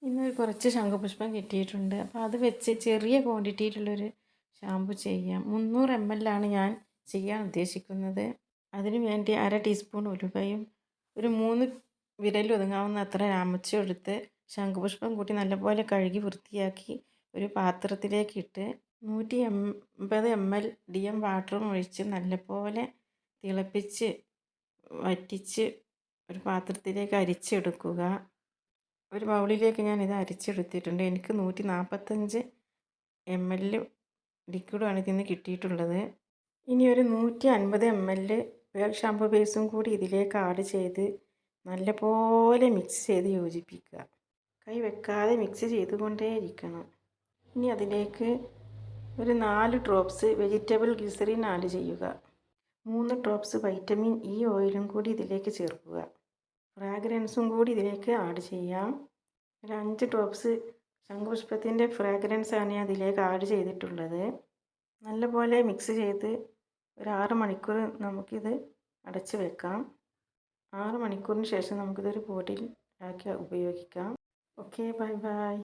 ഇന്ന് കുറച്ച് ശംഖുപുഷ്പം കിട്ടിയിട്ടുണ്ട്. അപ്പോൾ അത് വെച്ച് ചെറിയ ക്വാണ്ടിറ്റിയിലുള്ളൊരു ഷാമ്പു ചെയ്യാം. 300 ml ആണ് ഞാൻ ചെയ്യാൻ ഉദ്ദേശിക്കുന്നത്. അതിനു വേണ്ടി 1/2 ടീസ്പൂൺ ഉലുവയും ഒരു 3 വിരൽ ഒതുങ്ങാവുന്ന അത്ര രാമച്ചം എടുത്ത് ശംഖുപുഷ്പം കൂട്ടി നല്ലപോലെ കഴുകി വൃത്തിയാക്കി ഒരു പാത്രത്തിലേക്ക് ഇട്ട് 150 ml DM വാട്ടറും ഒഴിച്ച് നല്ലപോലെ തിളപ്പിച്ച് വറ്റിച്ച് ഒരു പാത്രത്തിലേക്ക് അരിച്ചെടുക്കുക. ഒരു ബൗളിലേക്ക് ഞാനിത് അരിച്ചെടുത്തിട്ടുണ്ട്. എനിക്ക് 145 ml ലിക്വിഡാണ് ഇതിൽ നിന്ന് കിട്ടിയിട്ടുള്ളത്. ഇനി ഒരു 150 ml പേൾ ഷാമ്പു ബേസും കൂടി ഇതിലേക്ക് ആഡ് ചെയ്ത് നല്ലപോലെ മിക്സ് ചെയ്ത് യോജിപ്പിക്കുക. കൈ വെക്കാതെ മിക്സ് ചെയ്തുകൊണ്ടേയിരിക്കണം. ഇനി അതിലേക്ക് ഒരു 4 ഡ്രോപ്സ് വെജിറ്റബിൾ ഗ്ലിസറിൻ ആഡ് ചെയ്യുക. 3 ഡ്രോപ്സ് വൈറ്റമിൻ ഇ ഓയിലും കൂടി ഇതിലേക്ക് ചേർക്കുക. ഫ്രാഗ്രൻസും കൂടി ഇതിലേക്ക് ആഡ് ചെയ്യാം. ഒരു 5 ഡ്രോപ്സ് ശംഖുപുഷ്പത്തിൻ്റെ ഫ്രാഗ്രൻസാണ് ഞാൻ അതിലേക്ക് ആഡ് ചെയ്തിട്ടുള്ളത്. നല്ലപോലെ മിക്സ് ചെയ്ത് ഒരു 6 മണിക്കൂർ നമുക്കിത് അടച്ച് വെക്കാം. 6 മണിക്കൂറിന് ശേഷം നമുക്കിതൊരു ബോട്ടിൽ ആക്കി ഉപയോഗിക്കാം. Okay, bye bye.